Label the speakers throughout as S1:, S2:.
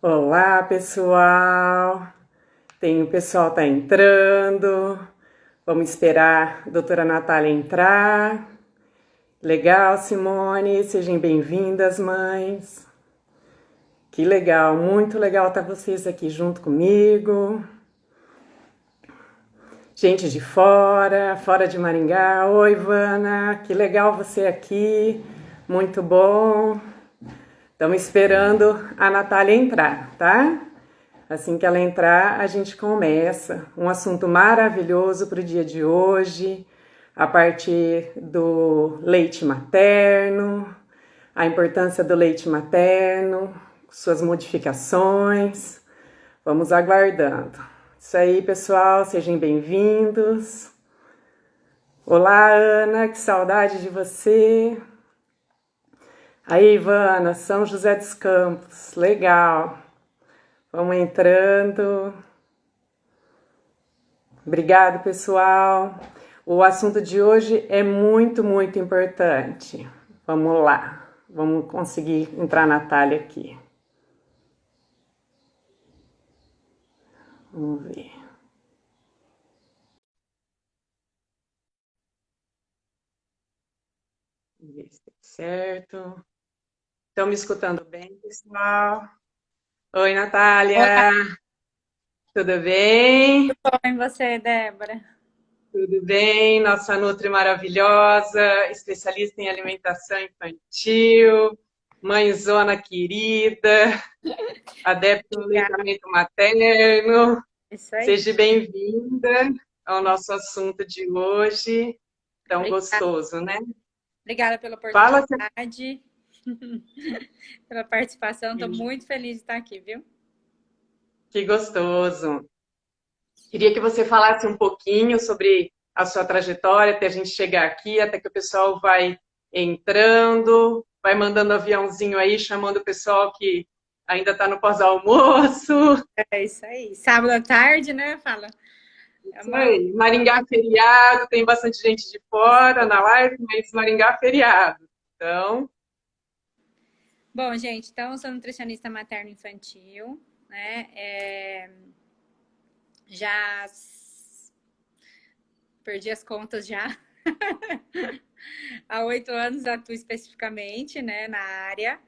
S1: Olá, pessoal. O pessoal tá entrando. Vamos esperar a doutora Natália entrar. Legal, Simone. Sejam bem-vindas, mães. Que legal, muito legal estar vocês aqui junto comigo. Gente de fora, fora de Maringá. Oi, Ivana. Que legal você aqui. Muito bom. Estamos esperando a Natália entrar, tá? Assim que ela entrar, a gente começa. Um assunto maravilhoso para o dia de hoje, a partir do leite materno, a importância do leite materno, suas modificações. Vamos aguardando. Isso aí, pessoal, sejam bem-vindos. Olá, Ana, que saudade de você. Aí, Ivana, São José dos Campos, legal. Vamos entrando. Obrigado, pessoal. O assunto de hoje é muito, muito importante. Vamos lá. Vamos conseguir entrar a Natália aqui. Vamos ver. Vamos ver se tá certo. Estão me escutando bem, pessoal? Oi,
S2: Olá,
S1: Natália. Tudo bem?
S2: tudo bom e você, Débora?
S1: Tudo bem? Nossa Nutri maravilhosa, especialista em alimentação infantil, mãezona querida, adepto ao
S2: Obrigada.
S1: leitamento materno.
S2: Isso aí.
S1: Seja bem-vinda ao nosso assunto de hoje, tão
S2: Obrigada,
S1: gostoso, né?
S2: obrigada pela
S1: Fala,
S2: oportunidade, pela participação. Estou muito feliz de estar aqui, viu?
S1: que gostoso. Queria que você falasse um pouquinho sobre a sua trajetória até a gente chegar aqui, até que o pessoal vai entrando, vai mandando aviãozinho aí, chamando o pessoal que ainda está no pós-almoço.
S2: É isso aí. Sábado à tarde, né? Fala. É
S1: Isso
S2: uma...
S1: aí. Maringá feriado, tem bastante gente de fora na live, mas Maringá feriado. Então,
S2: Bom, gente, então eu sou nutricionista materno-infantil, né? Já perdi as contas já. Há 8 anos atuo especificamente, né, na área.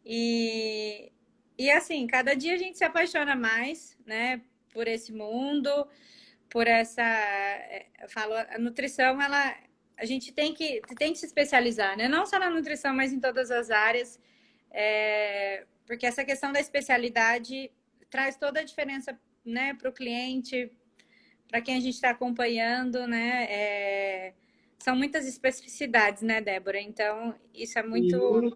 S2: E, e assim, cada dia a gente se apaixona mais, né, por esse mundo, por essa. Eu falo, a nutrição, ela. A gente tem que se especializar, né? Não só na nutrição, mas em todas as áreas. Porque essa questão da especialidade traz toda a diferença, né, para o cliente, para quem a gente está acompanhando, né? São muitas especificidades, né, Débora? Então, isso é muito,
S1: sim,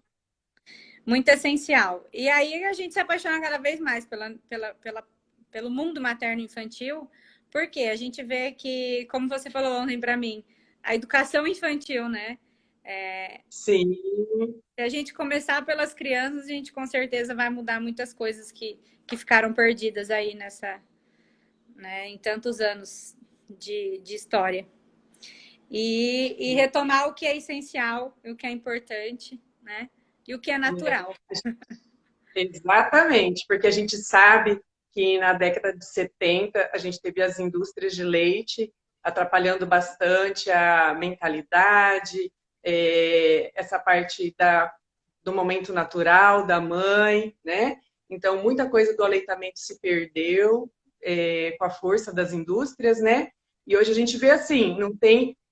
S2: muito essencial. E aí a gente se apaixona cada vez mais pelo mundo materno-infantil, porque a gente vê que, como você falou ontem para mim, a educação infantil, né?
S1: sim.
S2: Se a gente começar pelas crianças, a gente com certeza vai mudar muitas coisas que ficaram perdidas aí né, em tantos anos de história. E retomar o que é essencial, o que é importante, né? E o que é natural.
S1: Exatamente, porque a gente sabe que na década de 70 a gente teve as indústrias de leite atrapalhando bastante a mentalidade, essa parte do momento natural da mãe, né? Então, muita coisa do aleitamento se perdeu com a força das indústrias, né? E hoje a gente vê assim,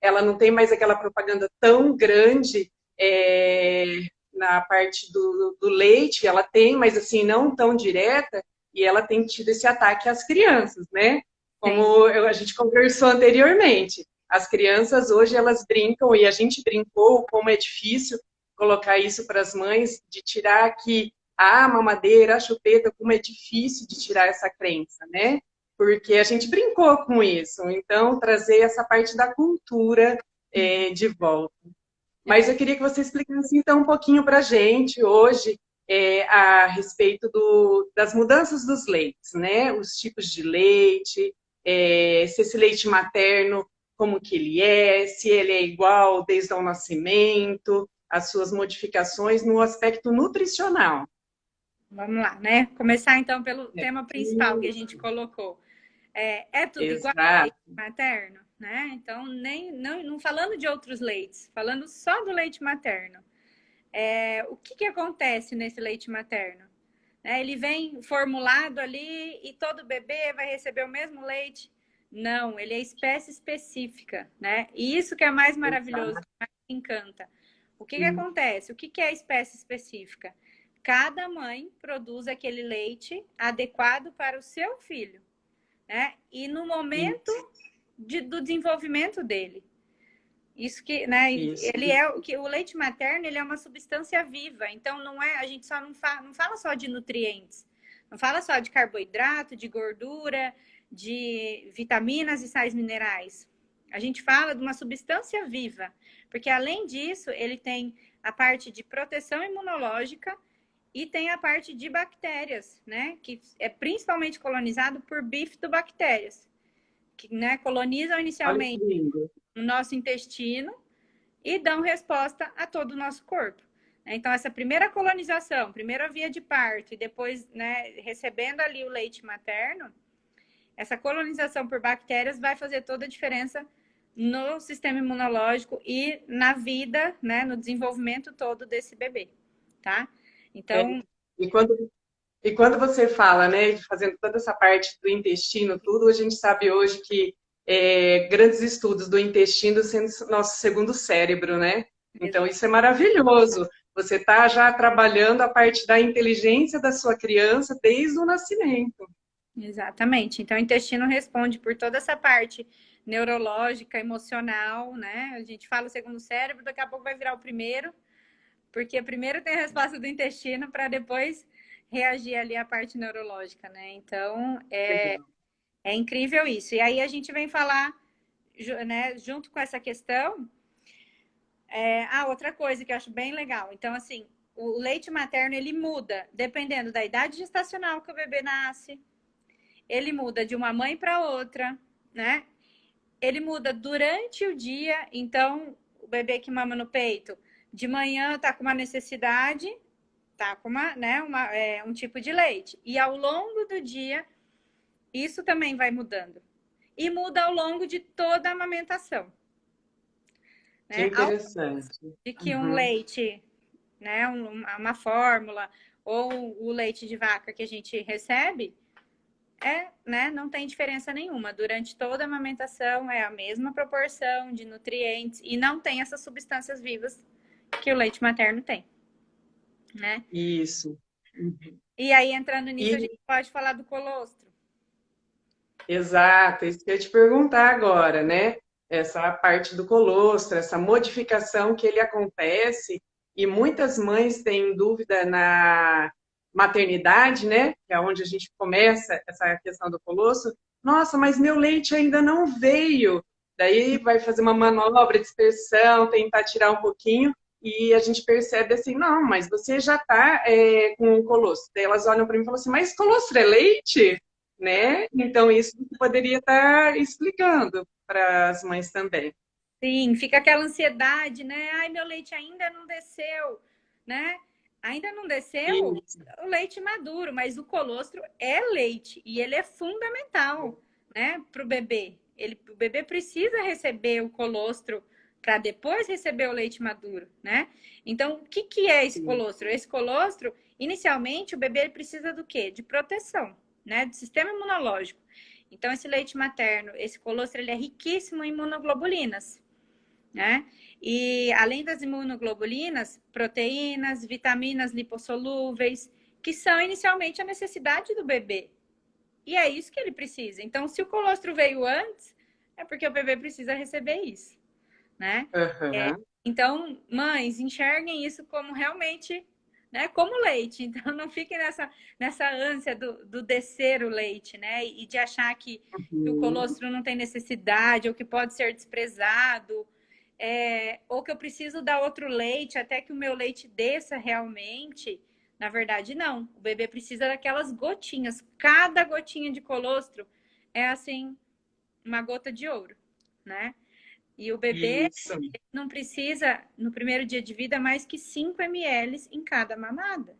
S1: ela não tem mais aquela propaganda tão grande é, na parte do leite, ela tem, mas assim, não tão direta, e ela tem tido esse ataque às crianças, né?
S2: Sim.
S1: Como a gente conversou anteriormente. As crianças hoje elas brincam, e a gente brincou, como é difícil colocar isso para as mães, de tirar que a mamadeira, a chupeta, como é difícil de tirar essa crença, né? Porque a gente brincou com isso. Então, trazer essa parte da cultura de volta. Mas eu
S2: É.
S1: queria que você explicasse então um pouquinho para a gente hoje a respeito das mudanças dos leites, né? Os tipos de leite, se esse leite materno, como que ele é, se ele é igual desde o nascimento, as suas modificações no aspecto nutricional.
S2: Vamos lá, né? Começar então pelo
S1: É.
S2: tema principal que a gente
S1: Isso,
S2: colocou. É tudo igual ao leite
S1: exato.
S2: materno, né? Então, nem, não falando de outros leites, falando só do leite materno. O que, que acontece nesse leite materno? Ele vem formulado ali e todo bebê vai receber o mesmo leite? Não, ele é espécie específica, né? E isso que é mais maravilhoso,
S1: Exato.
S2: que mais encanta. O que, que acontece? O que, que é espécie específica? Cada mãe produz aquele leite adequado para o seu filho, né? E no momento
S1: Isso,
S2: do desenvolvimento dele. Isso que, né?
S1: isso.
S2: Ele é o que o leite materno, ele é uma substância viva. Então não é, a gente só não fala só de nutrientes, não fala só de carboidrato, de gordura, de vitaminas e sais minerais. A gente fala de uma substância viva, porque além disso, ele tem a parte de proteção imunológica e tem a parte de bactérias, né? Que é principalmente colonizado por bifidobactérias, que, né, colonizam
S1: Olha que
S2: inicialmente
S1: lindo.
S2: o nosso intestino e dão resposta a todo o nosso corpo. Então, essa primeira colonização, primeira via de parto e depois, né, recebendo ali o leite materno, essa colonização por bactérias vai fazer toda a diferença no sistema imunológico e na vida, né, no desenvolvimento todo desse bebê, tá?
S1: É,
S2: Então,
S1: e quando você fala, né, de fazendo toda essa parte do intestino, tudo, a gente sabe hoje que grandes estudos do intestino sendo nosso segundo cérebro, né? Então, isso é maravilhoso. Você está já trabalhando a parte da inteligência da sua criança desde o nascimento.
S2: exatamente. Então, o intestino responde por toda essa parte neurológica, emocional, né? A gente fala o segundo cérebro, daqui a pouco vai virar o primeiro, porque primeiro tem a resposta do intestino para depois reagir ali a parte neurológica, né? Então,
S1: Legal.
S2: é incrível isso. E aí a gente vem falar, né, junto com essa questão, outra coisa que eu acho bem legal. Então, assim, o leite materno, ele muda dependendo da idade gestacional que o bebê nasce, ele muda de uma mãe para outra, né? Ele muda durante o dia, então, o bebê que mama no peito, de manhã tá com uma necessidade, tá com um tipo de leite. E ao longo do dia, isso também vai mudando. E muda ao longo de toda a amamentação.
S1: Que
S2: Né? Ao
S1: interessante.
S2: de que um
S1: Uhum.
S2: leite, né, uma fórmula, ou o leite de vaca que a gente recebe, né, não tem diferença nenhuma. Durante toda a amamentação é a mesma proporção de nutrientes e não tem essas substâncias vivas que o leite materno tem, né?
S1: Isso. Uhum.
S2: E aí, entrando nisso, a
S1: E
S2: gente pode falar do colostro.
S1: exato, é isso que eu ia te perguntar agora, né? Essa parte do colostro, essa modificação que ele acontece, e muitas mães têm dúvida na maternidade, né? Que é onde a gente começa essa questão do colostro. Nossa, mas meu leite ainda não veio. Daí vai fazer uma manobra de dispersão, tentar tirar um pouquinho, e a gente percebe assim, não, mas você já está com o colostro. Daí elas olham para mim e falam assim, mas colostro é leite? Né? Então, isso você poderia estar explicando para as mães também.
S2: Sim, fica aquela ansiedade, né? Ai, meu leite ainda não desceu, né? Ainda não desceu
S1: Isso,
S2: o leite maduro, mas o colostro é leite e ele é fundamental, né, para o bebê. O bebê precisa receber o colostro para depois receber o leite maduro, né? Então, o que que é esse
S1: sim.
S2: colostro? Esse colostro, inicialmente, o bebê precisa do quê? De proteção, né? Do sistema imunológico. Então, esse leite materno, esse colostro, ele é riquíssimo em imunoglobulinas, né? E além das imunoglobulinas, proteínas, vitaminas lipossolúveis, que são inicialmente a necessidade do bebê. E é isso que ele precisa. Então, se o colostro veio antes, é porque o bebê precisa receber isso, né?
S1: Aham.
S2: Então, mães, enxerguem isso como realmente, né, como leite. Então, não fiquem nessa ânsia do descer o leite, né? E de achar que o
S1: Uhum.
S2: colostro não tem necessidade ou que pode ser desprezado. Ou que eu preciso dar outro leite até que o meu leite desça realmente. Na verdade, não. O bebê precisa daquelas gotinhas. Cada gotinha de colostro é assim, uma gota de ouro, né? E o bebê
S1: Isso.
S2: não precisa, no primeiro dia de vida, mais que 5 ml em cada mamada,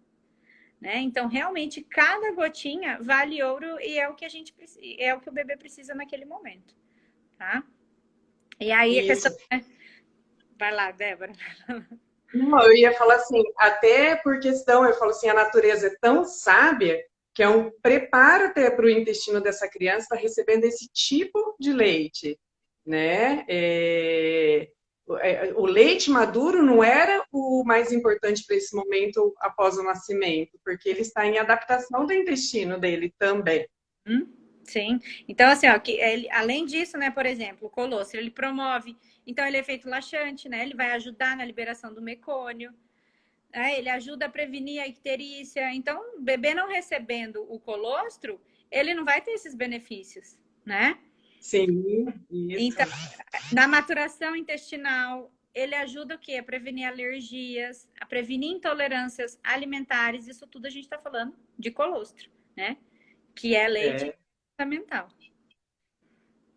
S2: né? Então, realmente, cada gotinha vale ouro e é o que é o que o bebê precisa naquele momento, tá? E aí a questão.
S1: Isso.
S2: Vai lá, Débora.
S1: Não, eu ia falar assim, até por questão, eu falo assim, a natureza é tão sábia que é um preparo até para o intestino dessa criança estar recebendo esse tipo de leite, né? O leite maduro não era o mais importante para esse momento após o nascimento, porque ele está em adaptação do intestino dele também.
S2: Hum, sim. Então, assim, ó, além disso, né, por exemplo, o colostro, ele promove, então ele é efeito laxante, né? Ele vai ajudar na liberação do mecônio, né? Ele ajuda a prevenir a icterícia. Então, o bebê não recebendo o colostro, ele não vai ter esses benefícios, né?
S1: Sim, isso.
S2: Então, na maturação intestinal, ele ajuda o quê? A prevenir alergias, a prevenir intolerâncias alimentares, isso tudo a gente está falando de colostro, né? Que é leite
S1: É.
S2: fundamental.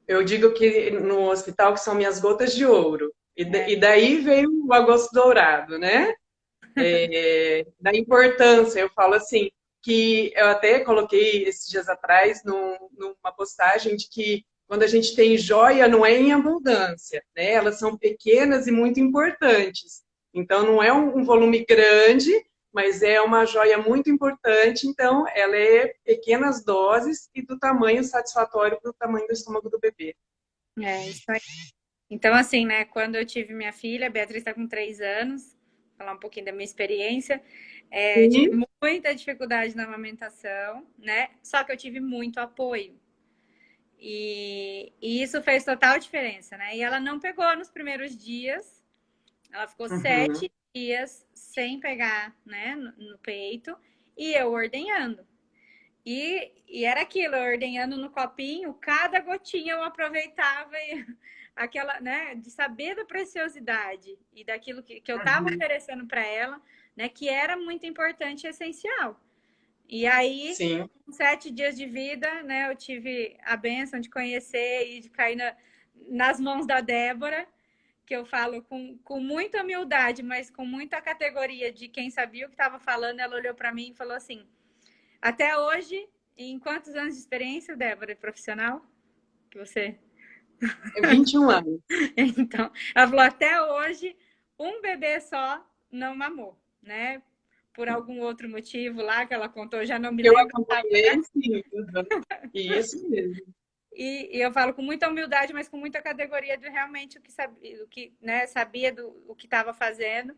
S1: Eu digo que no hospital que são minhas gotas de ouro.
S2: É.
S1: E daí veio o agosto dourado, né? Da importância, eu falo assim, que eu até coloquei esses dias atrás numa postagem de que quando a gente tem joia, não é em abundância, né? Elas são pequenas e muito importantes. Então, não é um volume grande, mas é uma joia muito importante. Então, ela é pequenas doses e do tamanho satisfatório para o tamanho do estômago do bebê.
S2: É, isso aí. Então, assim, né, quando eu tive minha filha, a Beatriz está com 3 anos, vou falar um pouquinho da minha experiência, tive
S1: Sim.
S2: muita dificuldade na amamentação, né? Só que eu tive muito apoio. E isso fez total diferença, né? E ela não pegou nos primeiros dias, ela ficou
S1: Uhum.
S2: 7 dias sem pegar, né, no peito, e eu ordenhando. E era aquilo, eu ordenhando no copinho, cada gotinha eu aproveitava e aquela, né, de saber da preciosidade e daquilo que eu estava
S1: Uhum.
S2: oferecendo para ela, né, que era muito importante e essencial. E aí,
S1: Sim.
S2: com 7 dias de vida, né, eu tive a bênção de conhecer e de cair nas mãos da Débora, que eu falo com muita humildade, mas com muita categoria de quem sabia o que estava falando. Ela olhou para mim e falou assim: até hoje, em quantos anos de experiência, Débora, profissional? Que você.
S1: É 21 anos.
S2: Então, ela falou: até hoje, um bebê só não mamou, né? Por algum outro motivo lá que ela contou, já não me
S1: Que eu
S2: lembro.
S1: acompanhei, sim. Uhum. Isso mesmo.
S2: E eu falo com muita humildade, mas com muita categoria de realmente o que né, sabia o que estava fazendo.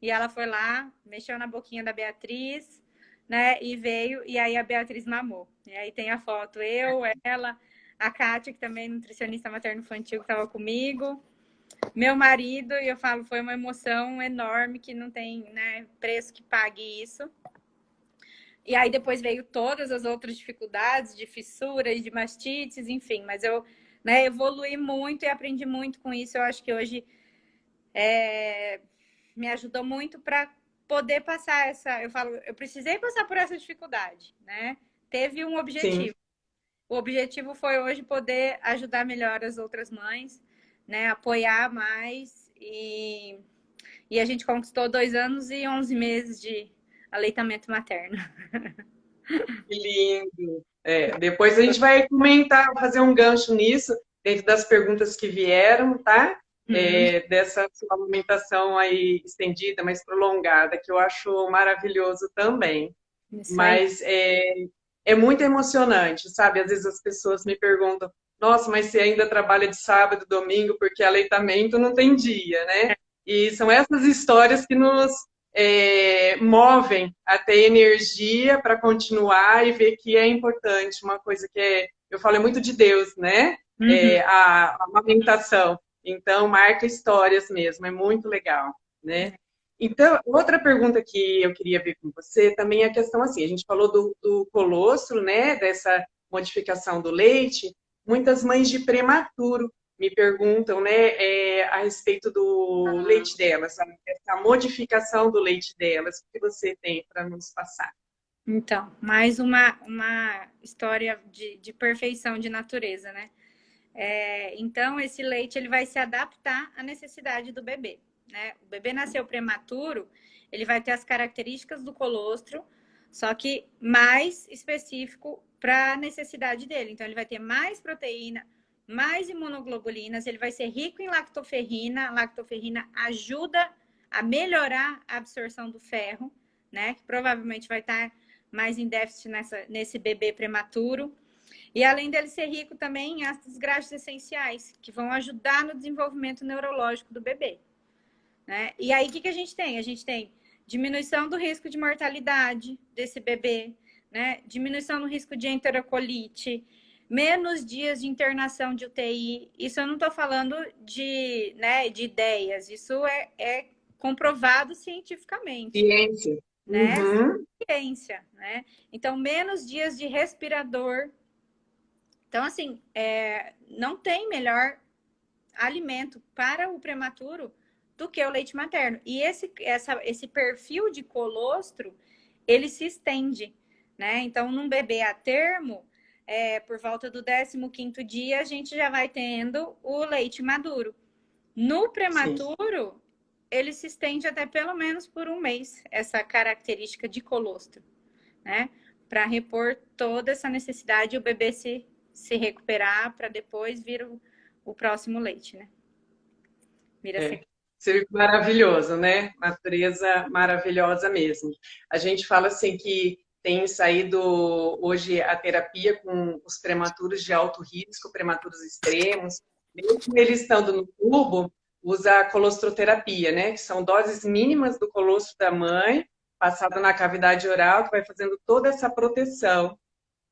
S2: E ela foi lá, mexeu na boquinha da Beatriz, né? E veio, e aí a Beatriz mamou. E aí tem a foto, eu, ela, a Kátia, que também é nutricionista materno-infantil, que estava comigo, meu marido, e eu falo, foi uma emoção enorme que não tem, né, preço que pague isso. E aí depois veio todas as outras dificuldades de fissuras, de mastites, enfim. Mas eu, né, evoluí muito e aprendi muito com isso. Eu acho que hoje me ajudou muito para poder passar essa. Eu falo, eu precisei passar por essa dificuldade, né? Teve um
S1: Sim.
S2: objetivo. O objetivo foi hoje poder ajudar melhor as outras mães, né? Apoiar mais e a gente conquistou 2 anos e 11 meses de aleitamento materno.
S1: Que lindo. Depois a gente vai comentar, fazer um gancho nisso, dentro das perguntas que vieram, tá? Dessa sua amamentação aí estendida, mais prolongada, que eu acho maravilhoso também.
S2: Isso aí.
S1: Mas é muito emocionante, sabe? Às vezes as pessoas me perguntam, nossa, mas você ainda trabalha de sábado, domingo, porque aleitamento não tem dia, né? E são essas histórias que nos movem a ter energia para continuar e ver que é importante. Uma coisa que eu falo é muito de Deus, né?
S2: Uhum.
S1: A amamentação. Então, marca histórias mesmo, é muito legal, né? Então, outra pergunta que eu queria ver com você também é a questão assim, a gente falou do colostro, né, dessa modificação do leite, muitas mães de prematuro me perguntam, né, a respeito do leite delas, essa modificação do leite delas, o que você tem para nos passar?
S2: Então, mais uma história de perfeição de natureza, né? Então, esse leite ele vai se adaptar à necessidade do bebê, né? O bebê nasceu prematuro, ele vai ter as características do colostro, só que mais específico para a necessidade dele. Então, ele vai ter mais proteína, mais imunoglobulinas, ele vai ser rico em lactoferrina. A lactoferrina ajuda a melhorar a absorção do ferro, né? Que provavelmente vai estar mais em déficit nesse bebê prematuro. E além dele ser rico também em ácidos graxos essenciais, que vão ajudar no desenvolvimento neurológico do bebê. Né? E aí, o que a gente tem? A gente tem diminuição do risco de mortalidade desse bebê, né? Diminuição no risco de enterocolite, menos dias de internação de UTI. Isso eu não estou falando de, né, de ideias, isso é comprovado cientificamente.
S1: Ciência.
S2: Né?
S1: Uhum.
S2: Ciência, né? Então, menos dias de respirador. Então, assim, não tem melhor alimento para o prematuro do que o leite materno. E esse perfil de colostro, ele se estende, né? Então, num bebê a termo, por volta do 15º dia, a gente já vai tendo o leite maduro. No
S1: Sim.
S2: prematuro, ele se estende até pelo menos por um mês, essa característica de colostro, né? Para repor toda essa necessidade e o bebê se recuperar para depois vir o próximo leite, né? Vira
S1: É. Circo maravilhoso, né? Natureza maravilhosa mesmo. A gente fala assim que tem saído hoje a terapia com os prematuros de alto risco, prematuros extremos, mesmo eles estando no tubo, usa a colostroterapia, né? Que são doses mínimas do colostro da mãe, passado na cavidade oral, que vai fazendo toda essa proteção.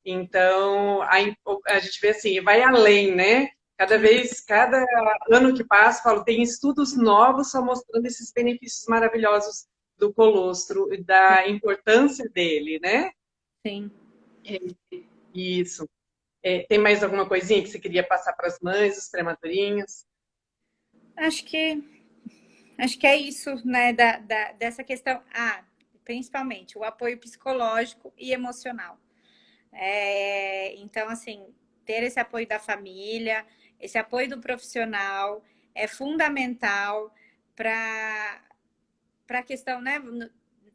S1: Então, a gente vê assim, vai além, né? Cada vez, cada ano que passa, falo, tem estudos novos só mostrando esses benefícios maravilhosos do colostro e da importância dele, né?
S2: Sim.
S1: Isso. Tem mais alguma coisinha que você queria passar para as mães, os prematurinhos?
S2: Acho que é isso, né? Dessa questão. Principalmente o apoio psicológico e emocional. Então, assim, ter esse apoio da família, esse apoio do profissional é fundamental para a questão, né?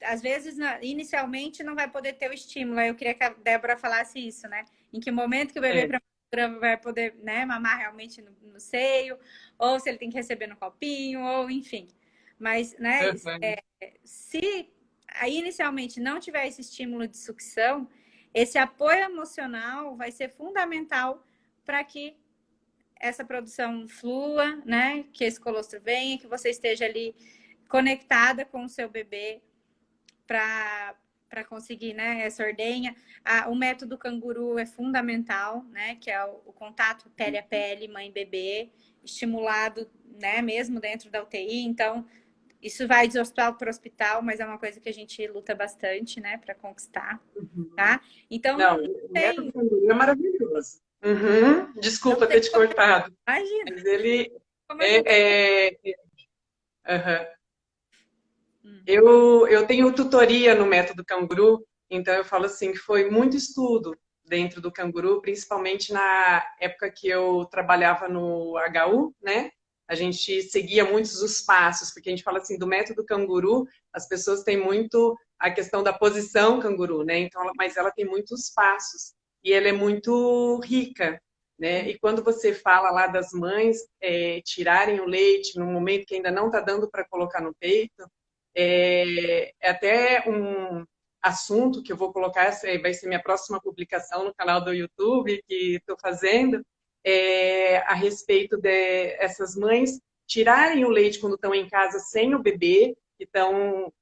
S2: Às vezes, inicialmente, não vai poder ter o estímulo. Eu queria que a Débora falasse isso, né? Em que momento que o bebê vai poder, né, mamar realmente no seio, ou se ele tem que receber no copinho, ou enfim. Mas, né, se aí inicialmente não tiver esse estímulo de sucção, esse apoio emocional vai ser fundamental para que essa produção flua, né? Que esse colostro venha, que você esteja ali conectada com o seu bebê para conseguir, né, essa ordenha. O método canguru é fundamental, né? Que é o contato pele a pele, mãe e bebê, estimulado, né? Mesmo dentro da UTI. Então, isso vai de hospital para hospital, mas é uma coisa que a gente luta bastante, né, para conquistar, tá? Então,
S1: Não,
S2: não
S1: o método
S2: tem,
S1: canguru é maravilhoso. Uhum.
S2: não
S1: Desculpa
S2: tem
S1: ter te
S2: como,
S1: cortado,
S2: imagina,
S1: mas ele
S2: como a gente...
S1: é, uhum. Eu tenho tutoria no método canguru, então eu falo assim que foi muito estudo dentro do canguru, principalmente na época que eu trabalhava no HU, né? A gente seguia muitos os passos, porque a gente fala assim do método canguru, as pessoas têm muito a questão da posição canguru, né? Então, mas ela tem muitos passos e ela é muito rica, né? E quando você fala lá das mães tirarem o leite no momento que ainda não está dando para colocar no peito, é até um assunto que eu vou colocar, vai ser minha próxima publicação no canal do YouTube que estou fazendo, a respeito de essas mães tirarem o leite quando estão em casa sem o bebê, que estão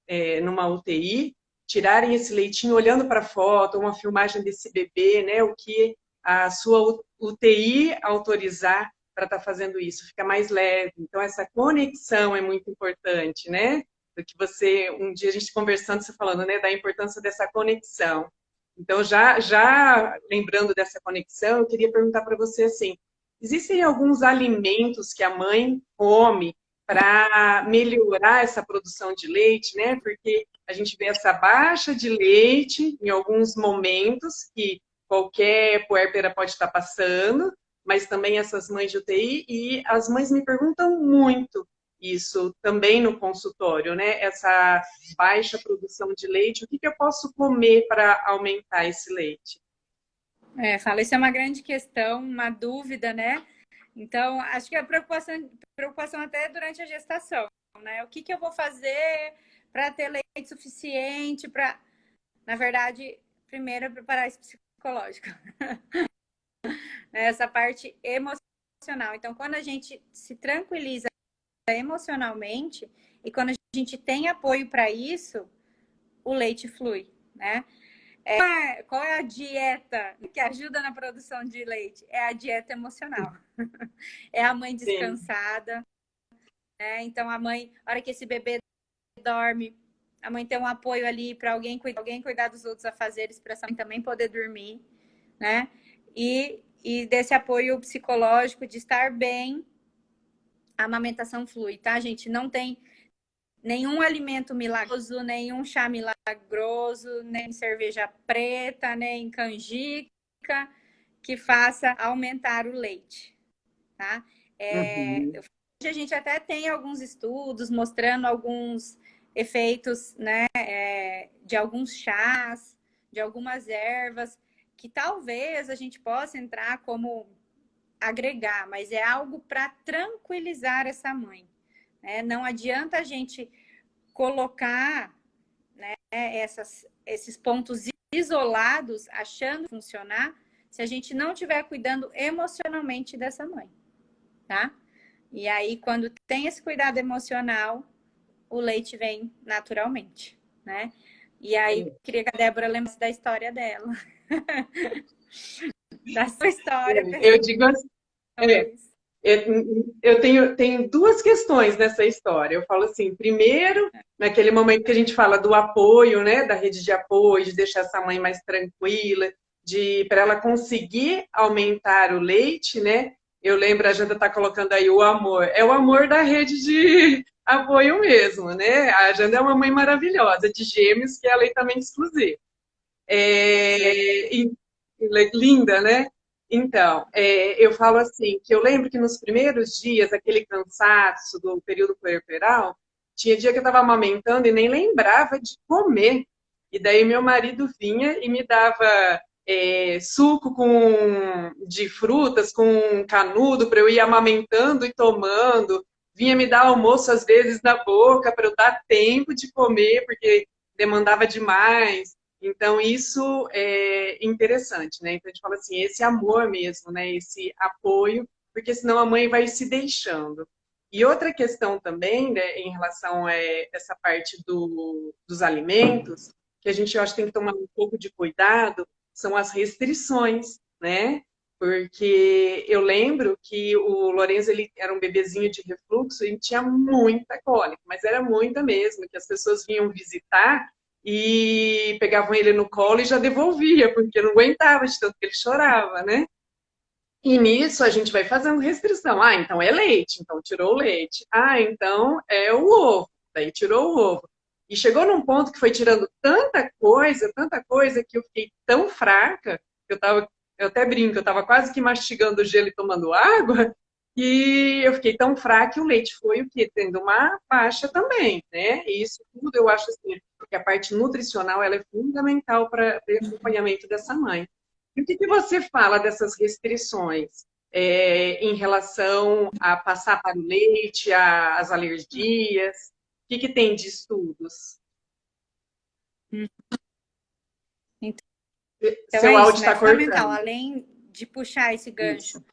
S1: numa UTI, tirarem esse leitinho olhando para a foto, uma filmagem desse bebê, né, o que a sua UTI autorizar para estar fazendo isso, fica mais leve. Então, essa conexão é muito importante, né? Do que você, um dia a gente conversando, você falando, né, da importância dessa conexão. Então, já lembrando dessa conexão, eu queria perguntar para você assim, existem alguns alimentos que a mãe come para melhorar essa produção de leite, né? Porque a gente vê essa baixa de leite em alguns momentos que qualquer puérpera pode estar passando, mas também essas mães de UTI, e as mães me perguntam muito, isso também no consultório, né? Essa baixa produção de leite, o que eu posso comer para aumentar esse leite?
S2: Fala, isso é uma grande questão, uma dúvida, né? Então, acho que a preocupação até durante a gestação, né? O que eu vou fazer para ter leite suficiente para, na verdade, primeiro é preparar esse psicológico, essa parte emocional. Então, quando a gente se tranquiliza emocionalmente e quando a gente tem apoio para isso, o leite flui, né? Qual é a dieta que ajuda na produção de leite? É a dieta emocional. É a mãe
S1: Sim.
S2: descansada, né? Então a mãe, a hora que esse bebê dorme, a mãe tem um apoio ali para alguém cuidar dos outros afazeres para essa mãe também poder dormir, né? E desse apoio psicológico de estar bem, a amamentação flui, tá, gente? Não tem nenhum alimento milagroso, nenhum chá milagroso, nem cerveja preta, nem canjica que faça aumentar o leite, tá?
S1: Uhum.
S2: Hoje a gente até tem alguns estudos mostrando alguns efeitos, né, de alguns chás, de algumas ervas, que talvez a gente possa entrar como agregar, mas é algo para tranquilizar essa mãe, né? Não adianta a gente colocar, né, esses pontos isolados achando funcionar se a gente não estiver cuidando emocionalmente dessa mãe, tá? E aí, quando tem esse cuidado emocional, o leite vem naturalmente, né? E aí, queria que a Débora lembrasse da história dela. Da sua história,
S1: Eu digo assim, é,
S2: pessoas.
S1: eu tenho duas questões nessa história. Eu falo assim, primeiro, naquele momento que a gente fala do apoio, né, da rede de apoio, de deixar essa mãe mais tranquila, de para ela conseguir aumentar o leite, né? Eu lembro, a Janda está colocando aí o amor. É o amor da rede de apoio mesmo, né? A Janda é uma mãe maravilhosa, de gêmeos, que é aleitamento exclusivo. Linda, né? Então, eu falo assim, que eu lembro que nos primeiros dias, aquele cansaço do período puerperal, tinha dia que eu estava amamentando e nem lembrava de comer. E daí meu marido vinha e me dava suco de frutas com canudo para eu ir amamentando e tomando. Vinha me dar almoço às vezes na boca para eu dar tempo de comer, porque demandava demais. Então, isso é interessante, né? Então, a gente fala assim, esse amor mesmo, né? Esse apoio, porque senão a mãe vai se deixando. E outra questão também, né, em relação a essa parte dos alimentos, que a gente, eu acho, tem que tomar um pouco de cuidado, são as restrições, né? Porque eu lembro que o Lourenço, ele era um bebezinho de refluxo e tinha muita cólica, mas era muita mesmo, que as pessoas vinham visitar e pegavam ele no colo e já devolvia, porque não aguentava de tanto que ele chorava, né? E nisso a gente vai fazendo restrição. Ah, então é leite, então tirou o leite. Ah, então é o ovo, daí tirou o ovo. E chegou num ponto que foi tirando tanta coisa, que eu fiquei tão fraca, que eu até brinco, eu tava quase que mastigando gelo e tomando água, e eu fiquei tão fraca que o leite foi o quê? Tendo uma baixa também, né? E isso tudo eu acho assim, que a parte nutricional ela é fundamental para o acompanhamento dessa mãe. E o que você fala dessas restrições em relação a passar para o leite, às alergias? O que tem de estudos?
S2: Então
S1: Seu
S2: é
S1: áudio
S2: isso, né?
S1: está
S2: É fundamental,
S1: cortando.
S2: além de puxar esse
S1: Isso.
S2: gancho.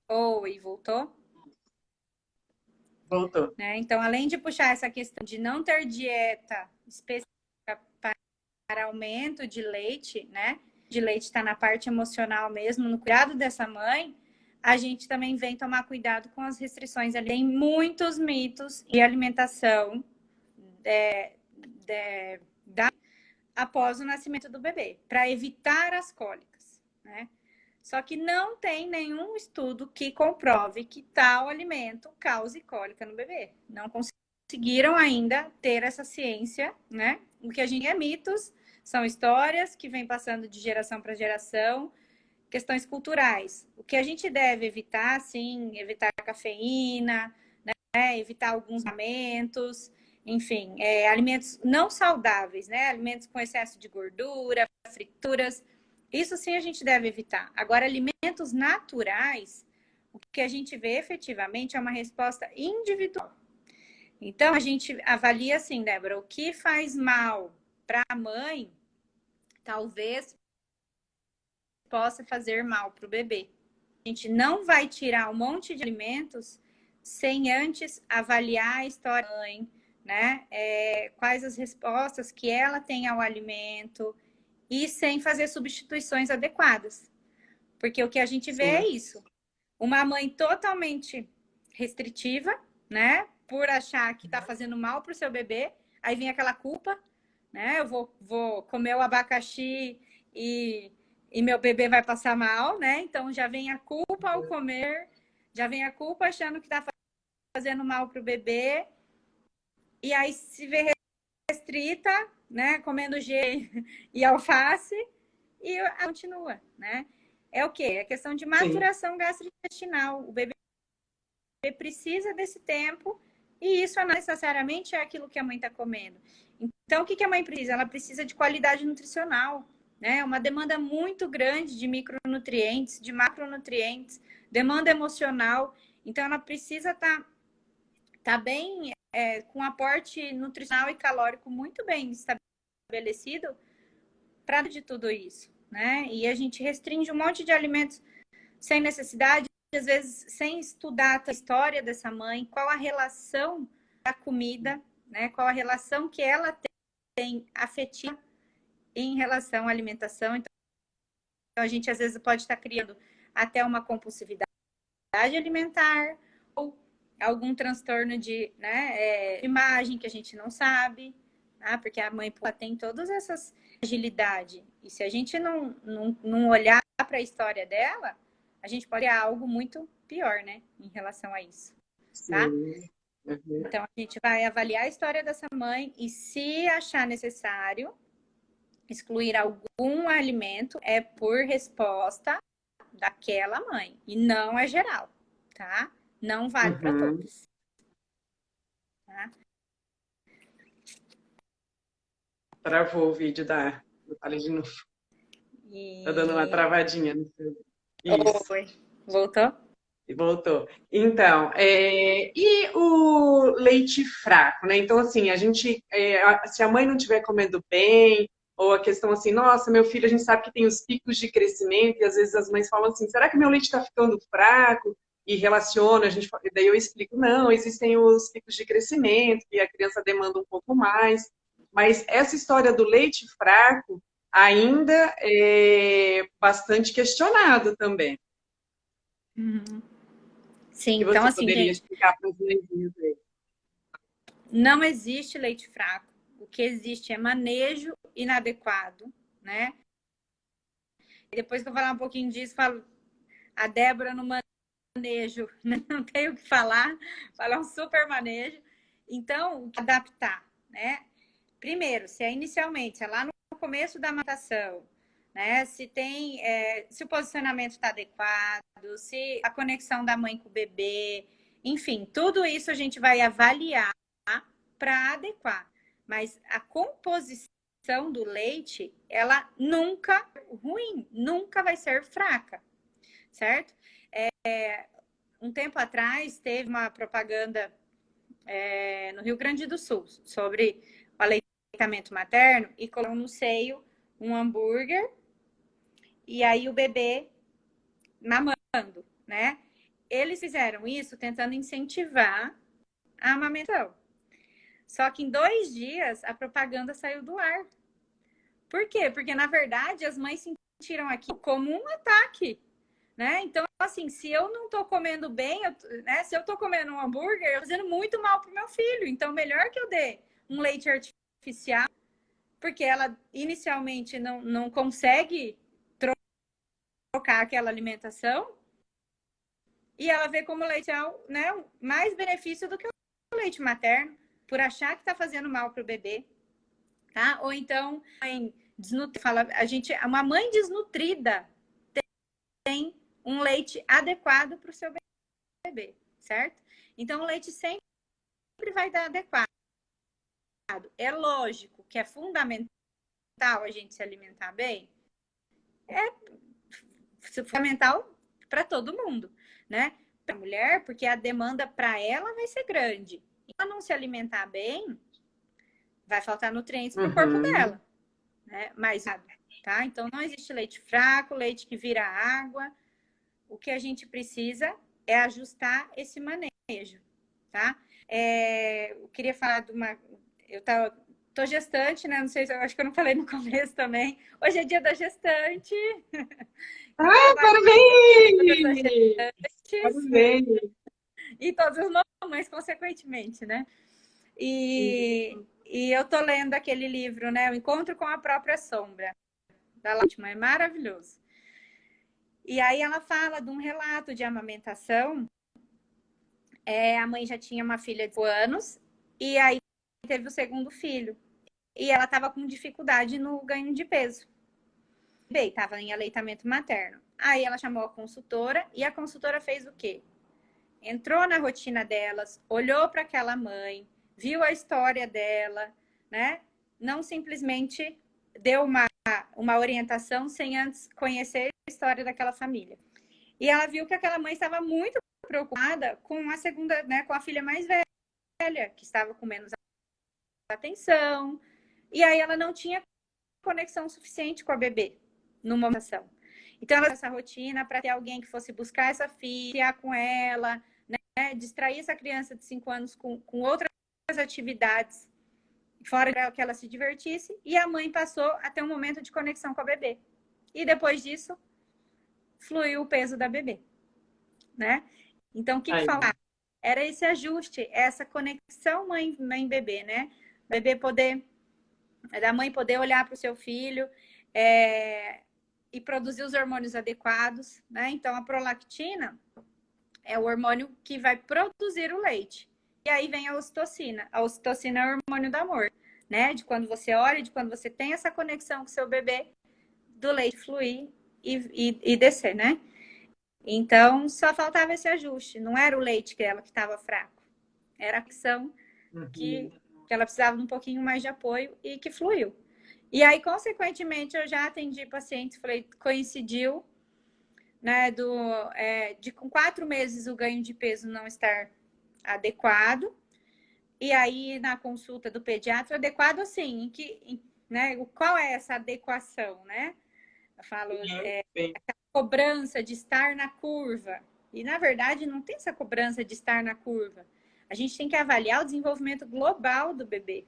S2: Oi, voltou?
S1: Voltou.
S2: Né? Então, além de puxar essa questão de não ter dieta específica para aumento de leite, né? De leite está na parte emocional mesmo, no cuidado dessa mãe, a gente também vem tomar cuidado com as restrições ali. Tem muitos mitos de alimentação após o nascimento do bebê, para evitar as cólicas, né? Só que não tem nenhum estudo que comprove que tal alimento cause cólica no bebê. Não conseguiram ainda ter essa ciência, né? O que a gente é mitos, são histórias que vêm passando de geração para geração questões culturais. O que a gente deve evitar, sim, evitar cafeína, né? Evitar alguns alimentos, enfim, alimentos não saudáveis, né? Alimentos com excesso de gordura, frituras. Isso sim a gente deve evitar. Agora, alimentos naturais, o que a gente vê efetivamente é uma resposta individual. Então, a gente avalia assim, Débora, o que faz mal para a mãe, talvez possa fazer mal para o bebê. A gente não vai tirar um monte de alimentos sem antes avaliar a história da mãe, né? Quais as respostas que ela tem ao alimento e sem fazer substituições adequadas. Porque o que a gente vê é isso. Uma mãe totalmente restritiva, né? Por achar que está fazendo mal para o seu bebê, aí vem aquela culpa, né? Eu vou comer o abacaxi e meu bebê vai passar mal, né? Então já vem a culpa ao comer, já vem a culpa achando que está fazendo mal para o bebê, e aí se vê restrita, né? Comendo G e alface, e continua, né? É o quê? É questão de maturação gastrointestinal. O bebê precisa desse tempo e isso não necessariamente é aquilo que a mãe está comendo. Então, o que a mãe precisa? Ela precisa de qualidade nutricional, né? Uma demanda muito grande de micronutrientes, de macronutrientes, demanda emocional. Então, ela precisa tá bem, com aporte nutricional e calórico muito bem estabelecido para de tudo isso, né? E a gente restringe um monte de alimentos sem necessidade, às vezes sem estudar a história dessa mãe, qual a relação da comida, né? Qual a relação que ela tem afetiva em relação à alimentação. Então, a gente às vezes pode estar criando até uma compulsividade alimentar ou algum transtorno de, né, imagem que a gente não sabe, porque a mãe tem todas essas agilidade. E se a gente não olhar para a história dela, a gente pode ter algo muito pior, né, em relação a isso, tá? Uhum. Então, a gente vai avaliar a história dessa mãe e se achar necessário excluir algum alimento, é por resposta daquela mãe. E não é geral, tá? Não vale para todos. Tá?
S1: Travou o vídeo da Natália de novo. Tá dando uma travadinha no seu. Isso.
S2: Oi. Voltou?
S1: Voltou. Então, e o leite fraco, né? Então, assim, a gente, se a mãe não estiver comendo bem, ou a questão assim, nossa, meu filho, a gente sabe que tem os picos de crescimento, e às vezes as mães falam assim, será que meu leite está ficando fraco? E relaciona, daí eu explico, não, existem os picos de crescimento, e a criança demanda um pouco mais, mas essa história do leite fraco ainda é bastante questionado também.
S2: Uhum. Sim,
S1: Que
S2: então
S1: você
S2: assim,
S1: poderia
S2: gente,
S1: explicar para os meninos aí?
S2: não existe leite fraco. O que existe é manejo inadequado, né? E depois que eu falar um pouquinho disso, falo a Débora no manejo, não tenho o que falar um super manejo. Então, o que adaptar, né? Primeiro, se inicialmente, se é lá no começo da amamentação, né? Se tem, se o posicionamento está adequado, se a conexão da mãe com o bebê, enfim, tudo isso a gente vai avaliar para adequar. Mas a composição do leite, ela nunca ruim, nunca vai ser fraca, certo? Um tempo atrás teve uma propaganda no Rio Grande do Sul sobre o aleitamento materno e colocou no seio um hambúrguer e aí o bebê mamando, né? Eles fizeram isso tentando incentivar a amamentação. Só que em 2 dias a propaganda saiu do ar. Por quê? Porque, na verdade, as mães sentiram aquilo como um ataque, né? Então, assim, se eu não tô comendo bem, né? Se eu tô comendo um hambúrguer, eu tô fazendo muito mal pro meu filho. Então, melhor que eu dê um leite artificial, porque ela inicialmente não consegue trocar aquela alimentação, e ela vê como leite é, né, mais benefício do que o leite materno, por achar que tá fazendo mal pro bebê, tá? Ou então, fala, uma mãe desnutrida um leite adequado para o seu bebê, certo? Então, o leite sempre vai dar adequado. É lógico que é fundamental a gente se alimentar bem, é fundamental para todo mundo, né? Para a mulher, porque a demanda para ela vai ser grande. E se ela não se alimentar bem, vai faltar nutrientes para o corpo
S1: Uhum.
S2: dela, né? Mas, tá? Então, não existe leite fraco, leite que vira água. O que a gente precisa é ajustar esse manejo, tá? Eu queria falar de uma... Tô gestante, né? Não sei se eu acho que eu não falei no começo também. Hoje é dia da gestante.
S1: Ah,
S2: Todas as
S1: parabéns!
S2: gestantes
S1: Parabéns!
S2: e todas as mamães, consequentemente, né? E eu tô lendo aquele livro, né? O Encontro com a Própria Sombra, da Látima. É maravilhoso. E aí ela fala de um relato de amamentação. A mãe já tinha uma filha de 4 anos e aí teve o segundo filho. E ela estava com dificuldade no ganho de peso. Bem, estava em aleitamento materno. Aí ela chamou a consultora e a consultora fez o quê? Entrou na rotina delas, olhou para aquela mãe, viu a história dela, né? Não simplesmente deu uma orientação sem antes conhecer a história daquela família. E ela viu que aquela mãe estava muito preocupada com a segunda, né, com a filha mais velha, que estava com menos atenção. E aí ela não tinha conexão suficiente com a bebê numa amamentação. Então ela essa rotina para ter alguém que fosse buscar essa filha, com ela, né, distrair essa criança de 5 anos com outras atividades, fora que ela se divertisse, e a mãe passou a ter um momento de conexão com a bebê. E depois disso, fluiu o peso da bebê, né? Então, o que faltava? Era esse ajuste, essa conexão mãe-bebê, né? Da mãe poder olhar para o seu filho e produzir os hormônios adequados, né? Então, a prolactina é o hormônio que vai produzir o leite. E aí vem a ocitocina. A ocitocina é o hormônio do amor, né? De quando você olha, de quando você tem essa conexão com o seu bebê, do leite fluir e descer, né? Então, só faltava esse ajuste. Não era o leite que ela que estava fraco. Era a conexão que ela precisava de um pouquinho mais de apoio e que fluiu. E aí, consequentemente, eu já atendi pacientes, falei, coincidiu, né, de com 4 meses o ganho de peso não estar adequado. E aí, na consulta do pediatra, adequado assim, né, qual é essa adequação, né? Eu falo, cobrança de estar na curva. E, na verdade, não tem essa cobrança de estar na curva. A gente tem que avaliar o desenvolvimento global do bebê.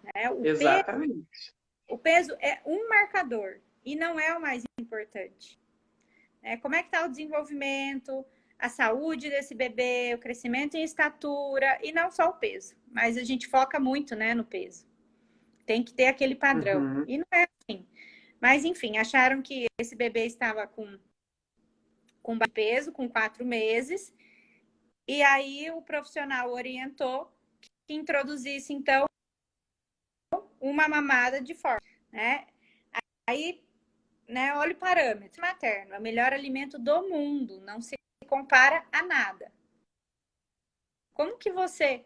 S2: Né?
S1: Exatamente.
S2: O peso é um marcador e não é o mais importante. Como é que está o desenvolvimento, a saúde desse bebê, o crescimento em estatura, e não só o peso. Mas a gente foca muito, né, no peso. Tem que ter aquele padrão. E não é assim. Mas, enfim, acharam que esse bebê estava com peso, com 4 meses. E aí o profissional orientou que introduzisse, então, uma mamada de forma, né? Aí, né, olha o parâmetro. Materno é o melhor alimento do mundo, não se compara a nada. Como que você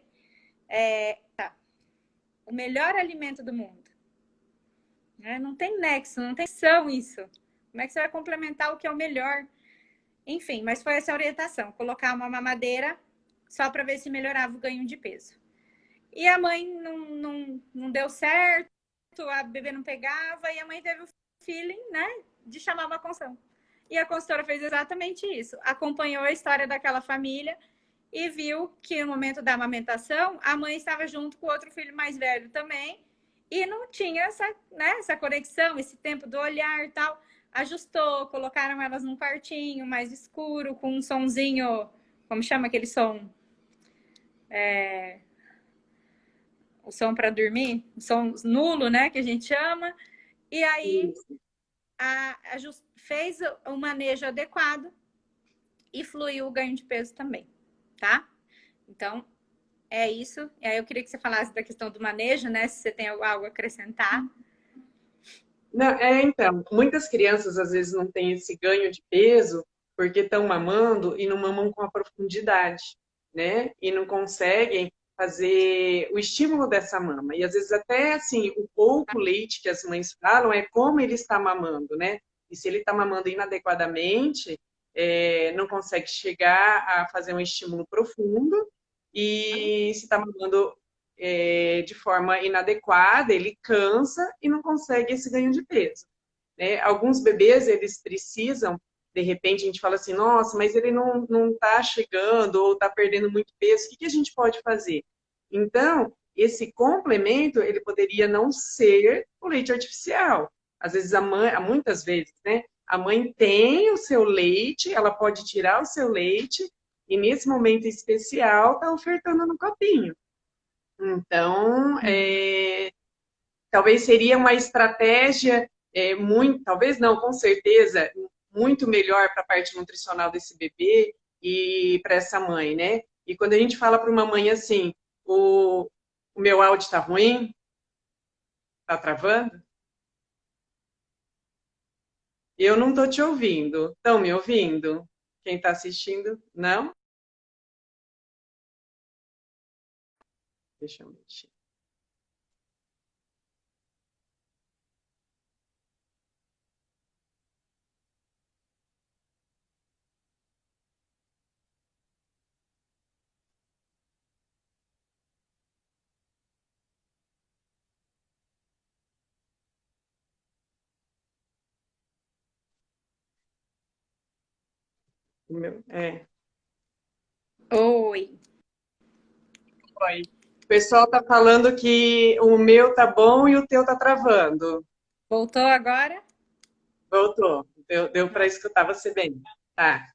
S2: o melhor alimento do mundo? Não tem nexo, não tem são isso. Como é que você vai complementar o que é o melhor? Enfim, mas foi essa orientação, colocar uma mamadeira só para ver se melhorava o ganho de peso. E a mãe não deu certo, a bebê não pegava, e a mãe teve o feeling, né, de chamar uma consultora. E a consultora fez exatamente isso. Acompanhou a história daquela família e viu que no momento da amamentação, a mãe estava junto com o outro filho mais velho também, e não tinha essa conexão, esse tempo do olhar e tal. Ajustou, colocaram elas num quartinho mais escuro, com um sonzinho, como chama aquele som? O som para dormir, o som nulo, né, que a gente chama. E aí fez o manejo adequado e fluiu o ganho de peso também, tá? Então, é isso. E aí eu queria que você falasse da questão do manejo, né, se você tem algo a acrescentar.
S1: Não, então, muitas crianças às vezes não têm esse ganho de peso porque estão mamando e não mamam com a profundidade, né? E não conseguem fazer o estímulo dessa mama. E às vezes até assim, o pouco leite que as mães falam é como ele está mamando, né? E se ele está mamando inadequadamente, não consegue chegar a fazer um estímulo profundo, e se está mamando de forma inadequada, ele cansa e não consegue esse ganho de peso. Né? Alguns bebês, eles precisam, de repente, a gente fala assim, nossa, mas ele não está chegando ou está perdendo muito peso, o que a gente pode fazer? Então, esse complemento, ele poderia não ser o leite artificial. Às vezes, muitas vezes, né? A mãe tem o seu leite, ela pode tirar o seu leite e, nesse momento especial, está ofertando no copinho. Então, talvez seria uma estratégia muito, talvez não, com certeza, muito melhor para a parte nutricional desse bebê e para essa mãe, né? E quando a gente fala para uma mãe assim, o meu áudio está ruim, está travando? Eu não estou te ouvindo. Estão me ouvindo? Quem está assistindo? Não? Deixa eu mexer. É.
S2: Oi.
S1: Oi. O pessoal está falando que o meu tá bom e o teu tá travando.
S2: Voltou agora?
S1: Voltou. Deu para escutar você bem. Tá,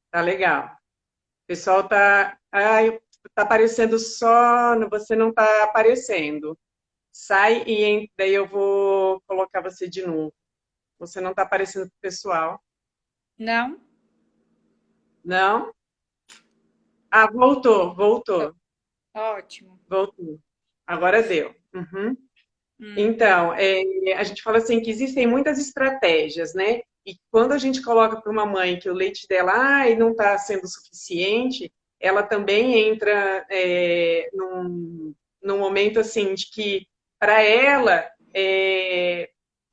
S1: tá legal. O pessoal tá. Ai, tá aparecendo só. Você não tá aparecendo. Sai daí eu vou colocar você de novo. Você não tá aparecendo pro pessoal.
S2: Não?
S1: Não? Ah, voltou.
S2: Ótimo.
S1: Voltou. Agora deu. Uhum.
S2: Hum.
S1: Então, a gente fala assim que existem muitas estratégias, né? E quando a gente coloca para uma mãe que o leite dela não está sendo suficiente, ela também entra num momento assim de que para ela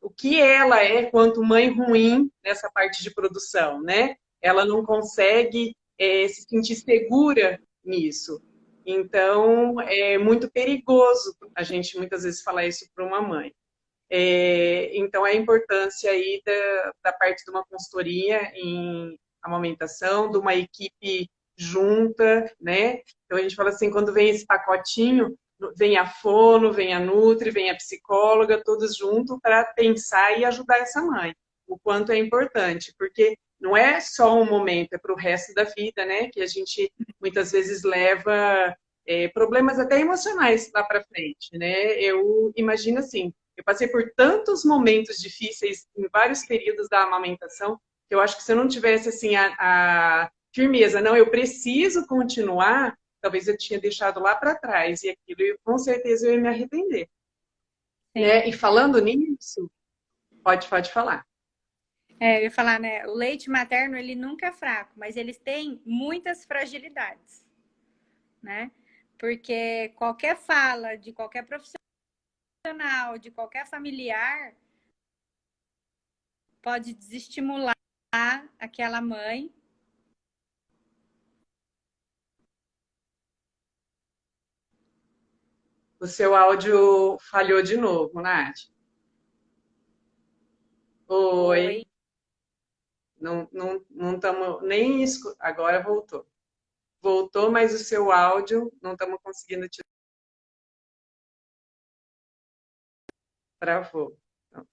S1: o que ela é quanto mãe ruim nessa parte de produção, né? Ela não consegue se sentir segura nisso. Então, é muito perigoso a gente muitas vezes falar isso para uma mãe. Então, a importância aí da parte de uma consultoria em amamentação, de uma equipe junta, né? Então, a gente fala assim, quando vem esse pacotinho, vem a fono, vem a nutri, vem a psicóloga, todos juntos para pensar e ajudar essa mãe. O quanto é importante, porque não é só um momento, é para o resto da vida, né? Que a gente muitas vezes leva problemas até emocionais lá para frente, né? Eu imagino assim, eu passei por tantos momentos difíceis em vários períodos da amamentação que eu acho que se eu não tivesse assim a firmeza, não, eu preciso continuar, talvez eu tinha deixado lá para trás e aquilo com certeza eu ia me arrepender,
S2: Sim.
S1: né? E falando nisso, pode falar.
S2: Eu ia falar, né? O leite materno, ele nunca é fraco, mas eles têm muitas fragilidades, né? Porque qualquer fala de qualquer profissional, de qualquer familiar, pode desestimular aquela mãe.
S1: O seu áudio falhou de novo, Nath. Oi,
S2: Oi.
S1: não estamos nem agora voltou. Voltou, mas o seu áudio não estamos conseguindo te travou. Então,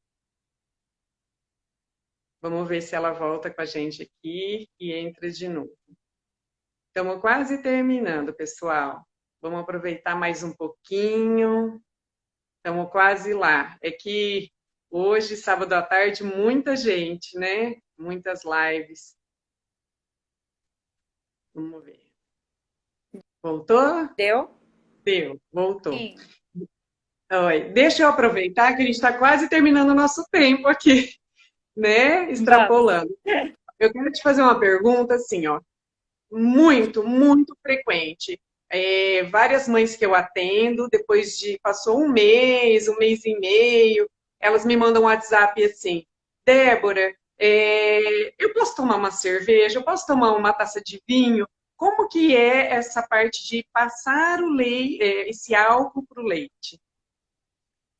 S1: vamos ver se ela volta com a gente aqui e entra de novo. Estamos quase terminando, pessoal. Vamos aproveitar mais um pouquinho. Estamos quase lá. É que hoje, sábado à tarde, muita gente, né? Muitas lives. Vamos ver. Voltou?
S2: Deu?
S1: Deu, voltou.
S2: Sim.
S1: Oi. Deixa eu aproveitar que a gente está quase terminando o nosso tempo aqui, né?
S2: Vamos.
S1: Extrapolando. Eu quero te fazer uma pergunta assim, ó, muito, muito frequente. Várias mães que eu atendo, depois de passou um mês e meio, elas me mandam um WhatsApp assim, Débora, eu posso tomar uma cerveja, eu posso tomar uma taça de vinho? Como que é essa parte de passar o leite, esse álcool para o leite?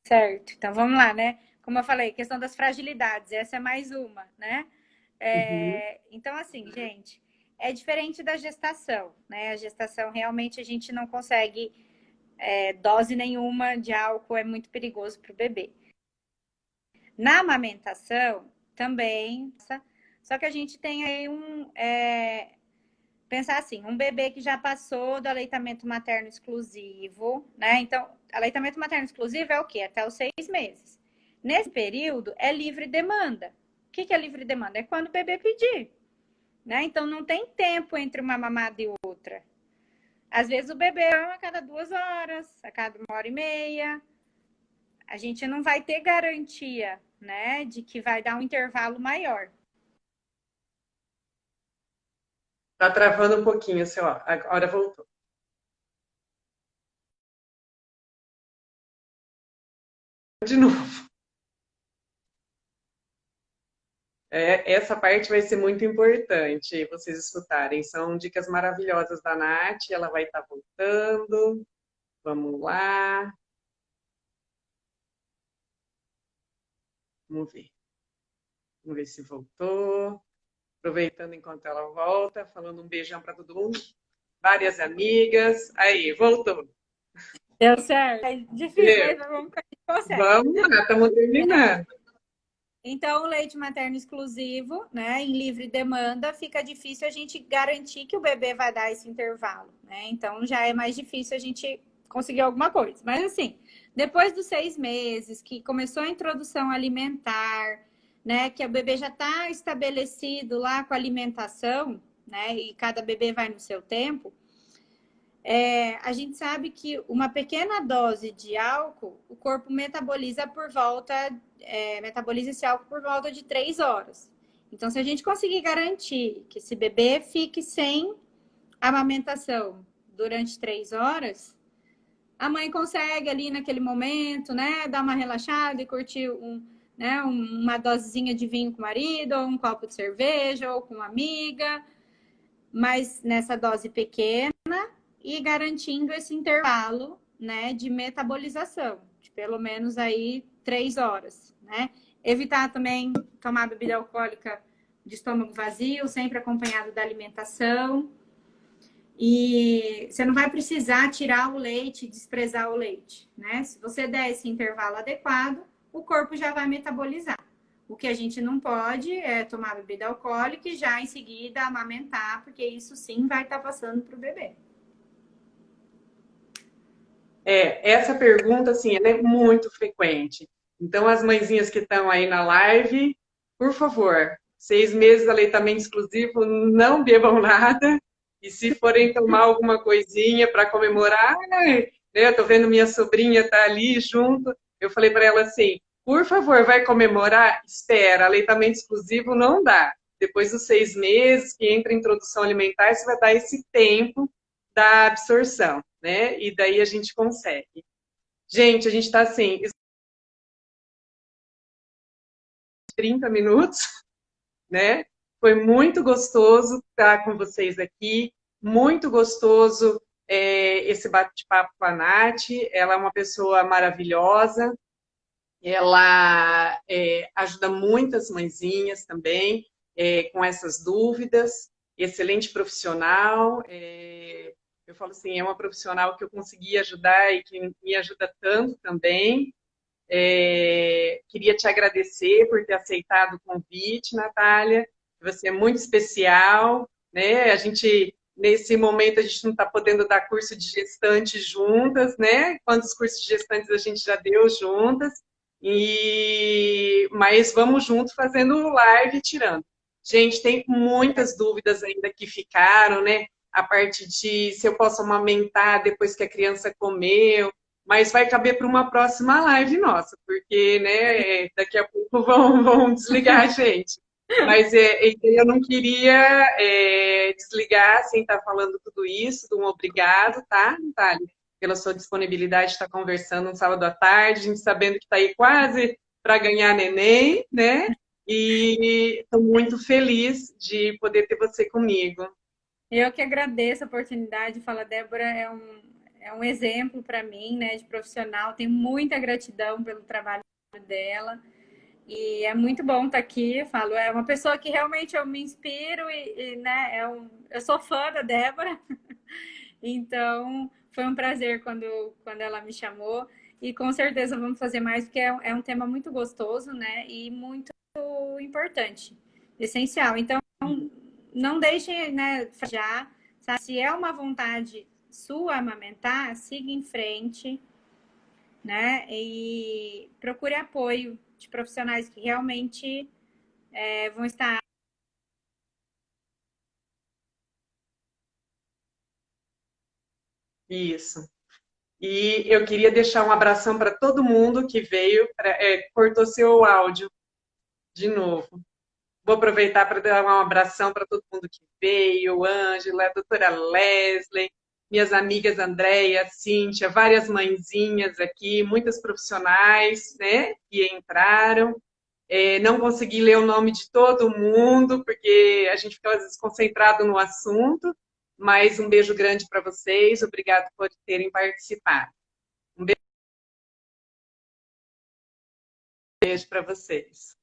S2: Certo, então vamos lá, né? Como eu falei, questão das fragilidades, essa é mais uma, né?
S1: Uhum.
S2: Então, assim, gente, é diferente da gestação, né? A gestação realmente a gente não consegue dose nenhuma de álcool, é muito perigoso para o bebê. Na amamentação, também, só que a gente tem aí pensar assim, um bebê que já passou do aleitamento materno exclusivo, né? Então, aleitamento materno exclusivo é o quê? Até os 6 meses. Nesse período, é livre demanda. O que é livre demanda? É quando o bebê pedir, né? Então, não tem tempo entre uma mamada e outra. Às vezes, o bebê ama a cada 2 horas, a cada 1 hora e meia. A gente não vai ter garantia, né, de que vai dar um intervalo maior.
S1: Tá travando um pouquinho, assim, ó, agora voltou. De novo. Essa parte vai ser muito importante vocês escutarem. São dicas maravilhosas da Nath, ela vai estar voltando. Vamos lá, vamos ver. Vamos ver se voltou. Aproveitando enquanto ela volta, falando um beijão para todo mundo. Várias amigas. Aí, voltou.
S2: Deu certo. É difícil,
S1: Deu.
S2: mas vamos que a gente consegue.
S1: Vamos lá, estamos terminando.
S2: Então, o leite materno exclusivo, né, em livre demanda, fica difícil a gente garantir que o bebê vai dar esse intervalo, né? Então, já é mais difícil a gente conseguir alguma coisa. Mas, assim, depois dos 6 meses, que começou a introdução alimentar, né, que o bebê já está estabelecido lá com a alimentação, né, e cada bebê vai no seu tempo, a gente sabe que uma pequena dose de álcool, o corpo metaboliza esse álcool por volta de 3 horas. Então, se a gente conseguir garantir que esse bebê fique sem amamentação durante 3 horas, a mãe consegue ali naquele momento, né, dar uma relaxada e curtir né, uma dosezinha de vinho com o marido, ou um copo de cerveja, ou com uma amiga, mas nessa dose pequena e garantindo esse intervalo, né, de metabolização, de pelo menos aí 3 horas, né? Evitar também tomar bebida alcoólica de estômago vazio, sempre acompanhado da alimentação. E você não vai precisar tirar o leite, desprezar o leite, né? Se você der esse intervalo adequado, o corpo já vai metabolizar. O que a gente não pode é tomar bebida alcoólica e já em seguida amamentar, porque isso sim vai estar passando para o bebê.
S1: Essa pergunta, assim, ela é muito frequente. Então, as mãezinhas que estão aí na live, por favor, 6 meses de aleitamento exclusivo, não bebam nada. E se forem tomar alguma coisinha para comemorar, né, eu tô vendo minha sobrinha tá ali junto. Eu falei para ela assim, por favor, vai comemorar? Espera, aleitamento exclusivo não dá. Depois dos 6 meses, que entra a introdução alimentar, você vai dar esse tempo da absorção, né? E daí a gente consegue. Gente, a gente está assim, 30 minutos, né? Foi muito gostoso estar com vocês aqui, muito gostoso esse bate-papo com a Nath. Ela é uma pessoa maravilhosa, ela ajuda muitas mãezinhas também com essas dúvidas, excelente profissional. Eu falo assim, é uma profissional que eu consegui ajudar e que me ajuda tanto também. Queria te agradecer por ter aceitado o convite, Natália. Você é muito especial, né? A gente, nesse momento, a gente não está podendo dar curso de gestante juntas, né? Quantos cursos de gestantes a gente já deu juntas? Mas vamos junto fazendo live e tirando. Gente, tem muitas dúvidas ainda que ficaram, né? A parte de se eu posso amamentar depois que a criança comeu, mas vai caber para uma próxima live nossa, porque, né, daqui a pouco vão desligar a gente. Mas eu não queria desligar sem estar falando tudo isso. Um obrigado, tá, Natália? Pela sua disponibilidade de estar conversando um sábado à tarde, a gente sabendo que está aí quase para ganhar neném, né? E estou muito feliz de poder ter você comigo.
S2: Eu que agradeço a oportunidade. Fala, Débora é um exemplo para mim, né, de profissional. Tenho muita gratidão pelo trabalho dela. E é muito bom estar aqui. Eu falo, é uma pessoa que realmente eu me inspiro né, eu sou fã da Débora. Então, foi um prazer quando ela me chamou. E com certeza vamos fazer mais, porque é um tema muito gostoso, né? E muito importante, essencial. Então, não deixem, né, já, sabe? Se é uma vontade sua amamentar, siga em frente, né? E procure apoio de profissionais que realmente vão estar.
S1: Isso. E eu queria deixar um abração para todo mundo que veio. Cortou seu áudio de novo. Vou aproveitar para dar um abração para todo mundo que veio, Ângela, a doutora Leslie, minhas amigas Andréia, Cíntia, várias mãezinhas aqui, muitas profissionais, né, que entraram. Não consegui ler o nome de todo mundo, porque a gente fica às vezes concentrado no assunto, mas um beijo grande para vocês, obrigado por terem participado. Um beijo para vocês.